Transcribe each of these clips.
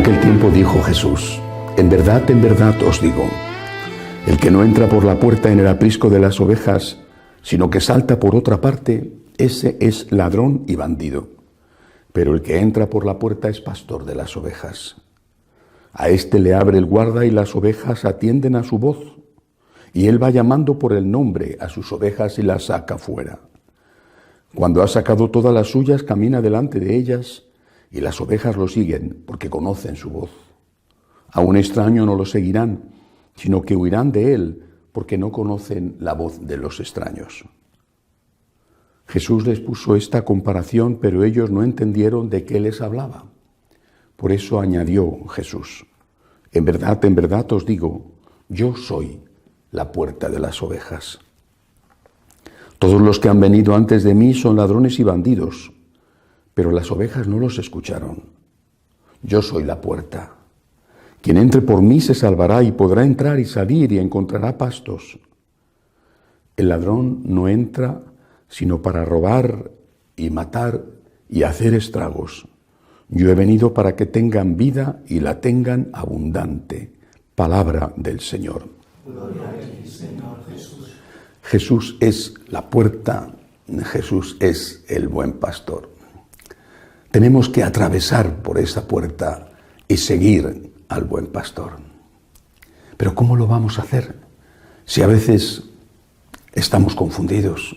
aquel tiempo dijo Jesús: en verdad os digo, el que no entra por la puerta en el aprisco de las ovejas, sino que salta por otra parte, ese es ladrón y bandido. Pero el que entra por la puerta es pastor de las ovejas. A éste le abre el guarda y las ovejas atienden a su voz. Y él va llamando por el nombre a sus ovejas y las saca fuera. Cuando ha sacado todas las suyas, camina delante de ellas, y las ovejas lo siguen porque conocen su voz. A un extraño no lo seguirán, sino que huirán de él porque no conocen la voz de los extraños. Jesús les puso esta comparación, pero ellos no entendieron de qué les hablaba. Por eso añadió Jesús: en verdad os digo, yo soy la puerta de las ovejas. Todos los que han venido antes de mí son ladrones y bandidos, pero las ovejas no los escucharon. Yo soy la puerta. Quien entre por mí se salvará y podrá entrar y salir y encontrará pastos. El ladrón no entra sino para robar y matar y hacer estragos. Yo he venido para que tengan vida y la tengan abundante. Palabra del Señor. Gloria a ti, Señor Jesús. Jesús es la puerta, Jesús es el buen pastor. Tenemos que atravesar por esa puerta y seguir al buen pastor. Pero ¿cómo lo vamos a hacer? Si a veces estamos confundidos,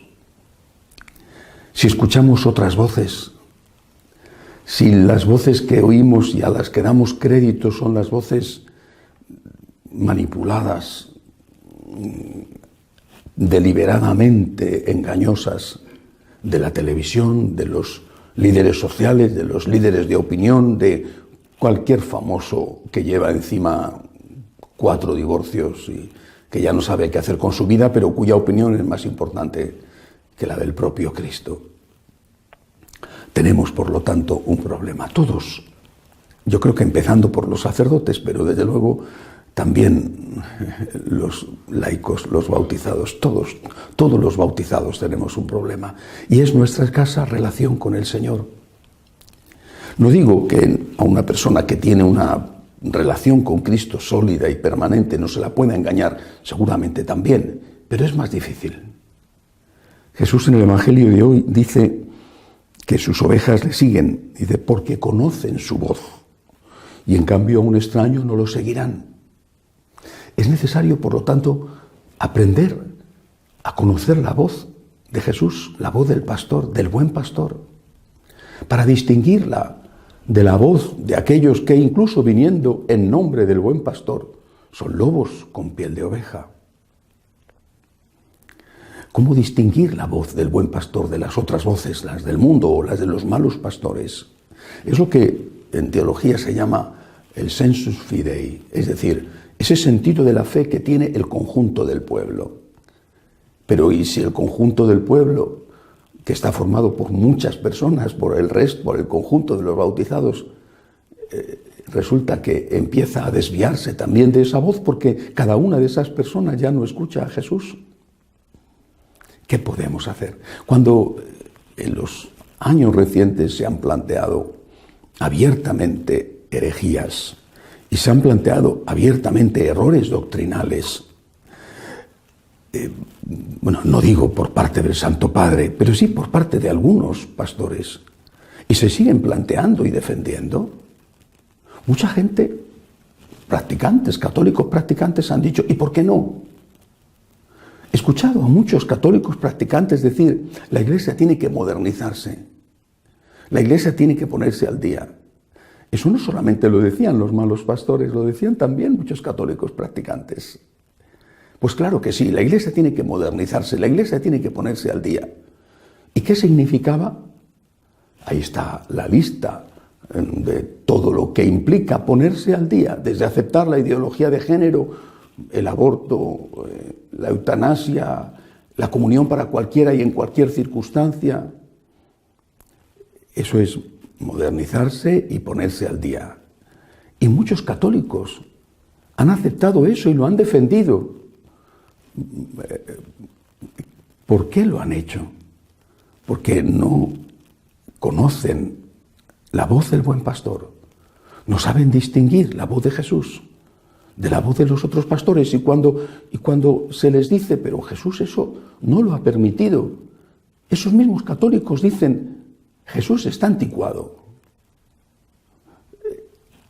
si escuchamos otras voces, si las voces que oímos y a las que damos crédito son las voces manipuladas, deliberadamente engañosas de la televisión, de los líderes sociales, de los líderes de opinión, de cualquier famoso que lleva encima 4 divorcios y que ya no sabe qué hacer con su vida, pero cuya opinión es más importante que la del propio Cristo. Tenemos, por lo tanto, un problema. Todos, yo creo que empezando por los sacerdotes, pero desde luego también los laicos, los bautizados, todos los bautizados tenemos un problema. Y es nuestra escasa relación con el Señor. No digo que a una persona que tiene una relación con Cristo sólida y permanente no se la pueda engañar, seguramente también, pero es más difícil. Jesús en el Evangelio de hoy dice que sus ovejas le siguen, dice, porque conocen su voz, y en cambio a un extraño no lo seguirán. Es necesario, por lo tanto, aprender a conocer la voz de Jesús, la voz del pastor, del buen pastor, para distinguirla de la voz de aquellos que, incluso viniendo en nombre del buen pastor, son lobos con piel de oveja. ¿Cómo distinguir la voz del buen pastor de las otras voces, las del mundo o las de los malos pastores? Es lo que en teología se llama el sensus fidei, es decir, ese sentido de la fe que tiene el conjunto del pueblo. Pero ¿y si el conjunto del pueblo, que está formado por muchas personas, por el conjunto de los bautizados, resulta que empieza a desviarse también de esa voz porque cada una de esas personas ya no escucha a Jesús? ¿Qué podemos hacer? Cuando en los años recientes se han planteado abiertamente herejías y se han planteado abiertamente errores doctrinales, no digo por parte del Santo Padre, pero sí por parte de algunos pastores, y se siguen planteando y defendiendo, mucha gente, practicantes, católicos practicantes, han dicho, ¿y por qué no? He escuchado a muchos católicos practicantes decir, la Iglesia tiene que modernizarse, la Iglesia tiene que ponerse al día. Eso no solamente lo decían los malos pastores, lo decían también muchos católicos practicantes. Pues claro que sí, la Iglesia tiene que modernizarse, la Iglesia tiene que ponerse al día. ¿Y qué significaba? Ahí está la lista de todo lo que implica ponerse al día, desde aceptar la ideología de género, el aborto, la eutanasia, la comunión para cualquiera y en cualquier circunstancia. Eso es modernizarse y ponerse al día. Y muchos católicos han aceptado eso y lo han defendido. ¿Por qué lo han hecho? Porque no conocen la voz del buen pastor, No saben distinguir la voz de Jesús de la voz de los otros pastores, y cuando se les dice, pero Jesús eso no lo ha permitido, esos mismos católicos dicen, Jesús está anticuado.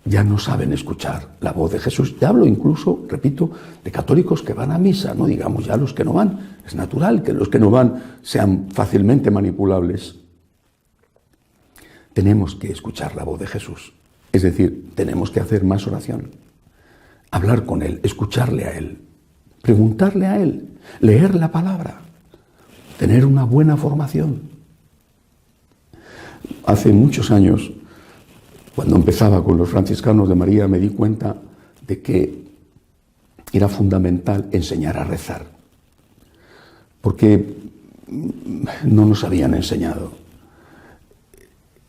Ya no saben escuchar la voz de Jesús. Ya hablo incluso, repito, de católicos que van a misa, no digamos ya los que no van. Es natural que los que no van sean fácilmente manipulables. Tenemos que escuchar la voz de Jesús. Es decir, tenemos que hacer más oración. Hablar con Él, escucharle a Él, preguntarle a Él, leer la palabra, tener una buena formación. Hace muchos años, cuando empezaba con los franciscanos de María, me di cuenta de que era fundamental enseñar a rezar, porque no nos habían enseñado.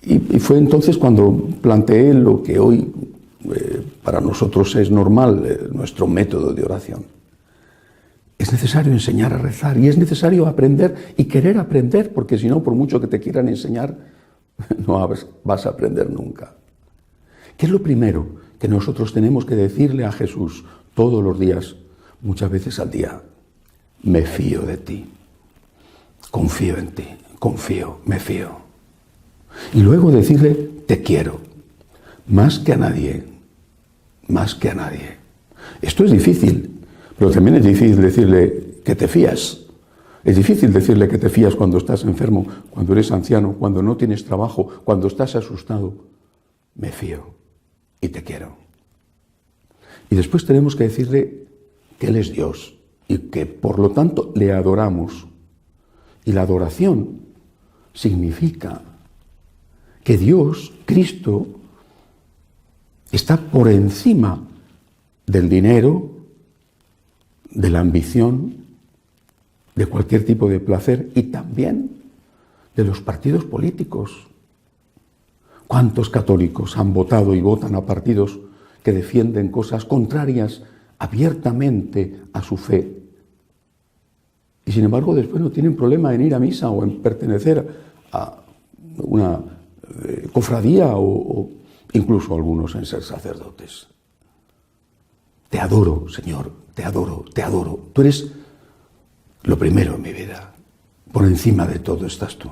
Y fue entonces cuando planteé lo que hoy para nosotros es normal, nuestro método de oración. Es necesario enseñar a rezar y es necesario aprender y querer aprender, porque si no, por mucho que te quieran enseñar, no vas a aprender nunca. ¿Qué es lo primero que nosotros tenemos que decirle a Jesús todos los días, muchas veces al día? Me fío de ti, confío en ti, me fío. Y luego decirle, te quiero, más que a nadie, más que a nadie. Esto es difícil, pero también es difícil decirle que te fías. Es difícil decirle que te fías cuando estás enfermo, cuando eres anciano, cuando no tienes trabajo, cuando estás asustado. Me fío y te quiero. Y después tenemos que decirle que Él es Dios y que por lo tanto le adoramos. Y la adoración significa que Dios, Cristo, está por encima del dinero, de la ambición, de cualquier tipo de placer y también de los partidos políticos. ¿Cuántos católicos han votado y votan a partidos que defienden cosas contrarias abiertamente a su fe? Y sin embargo después no tienen problema en ir a misa o en pertenecer a una cofradía o incluso algunos en ser sacerdotes. Te adoro, Señor, te adoro, te adoro. Tú eres lo primero en mi vida. Por encima de todo estás tú.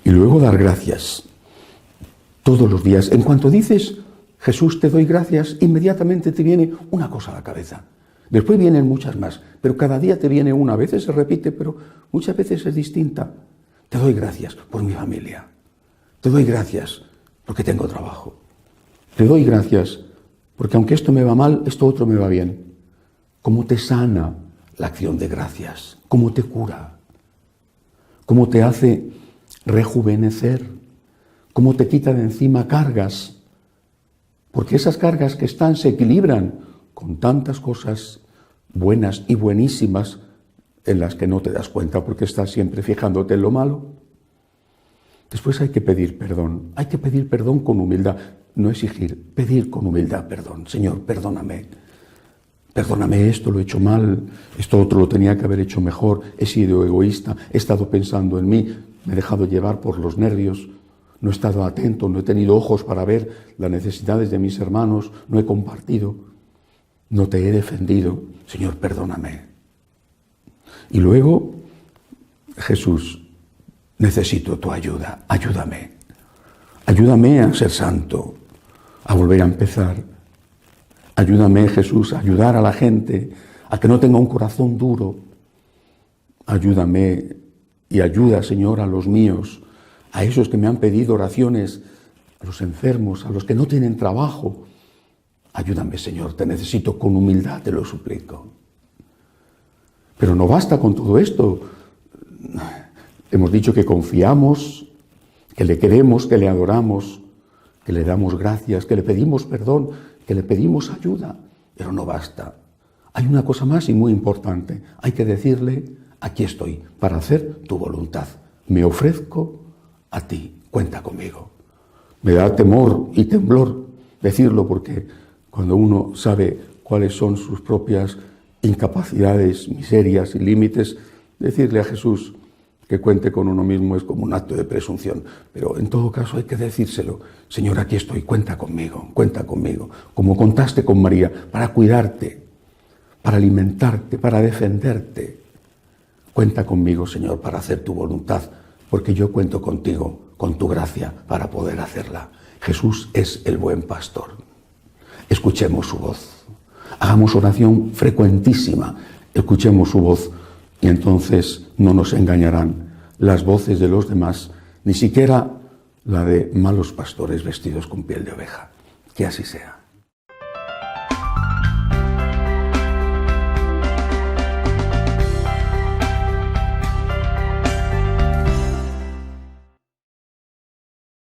Y luego dar gracias todos los días. En cuanto dices, Jesús, te doy gracias, inmediatamente te viene una cosa a la cabeza. Después vienen muchas más, pero cada día te viene una. A veces se repite, pero muchas veces es distinta. Te doy gracias por mi familia. Te doy gracias porque tengo trabajo. Te doy gracias porque aunque esto me va mal, esto otro me va bien. ¿Cómo te sana la acción de gracias? ¿Cómo te cura? ¿Cómo te hace rejuvenecer? ¿Cómo te quita de encima cargas? Porque esas cargas que están se equilibran con tantas cosas buenas y buenísimas en las que no te das cuenta porque estás siempre fijándote en lo malo. Después hay que pedir perdón con humildad, no exigir, pedir con humildad perdón. Señor, perdóname, esto lo he hecho mal, esto otro lo tenía que haber hecho mejor, he sido egoísta, he estado pensando en mí, me he dejado llevar por los nervios, no he estado atento, no he tenido ojos para ver las necesidades de mis hermanos, no he compartido, no te he defendido. Señor, perdóname. Y luego, Jesús, necesito tu ayuda, ayúdame. Ayúdame a ser santo, a volver a empezar. Ayúdame, Jesús, a ayudar a la gente, a que no tenga un corazón duro. Ayúdame y ayuda, Señor, a los míos, a esos que me han pedido oraciones, a los enfermos, a los que no tienen trabajo. Ayúdame, Señor, te necesito con humildad, te lo suplico. Pero no basta con todo esto. Hemos dicho que confiamos, que le queremos, que le adoramos, que le damos gracias, que le pedimos perdón, que le pedimos ayuda, pero no basta. Hay una cosa más y muy importante. Hay que decirle, aquí estoy, para hacer tu voluntad. Me ofrezco a ti, cuenta conmigo. Me da temor y temblor decirlo porque cuando uno sabe cuáles son sus propias incapacidades, miserias y límites, decirle a Jesús, Que cuente con uno mismo es como un acto de presunción, pero en todo caso hay que decírselo. Señor, aquí estoy, cuenta conmigo, como contaste con María, para cuidarte, para alimentarte, para defenderte. Cuenta conmigo, Señor, para hacer tu voluntad, porque yo cuento contigo, con tu gracia, para poder hacerla. Jesús es el buen pastor. Escuchemos su voz. Hagamos oración frecuentísima, escuchemos su voz y entonces no nos engañarán las voces de los demás, ni siquiera la de malos pastores vestidos con piel de oveja. Que así sea.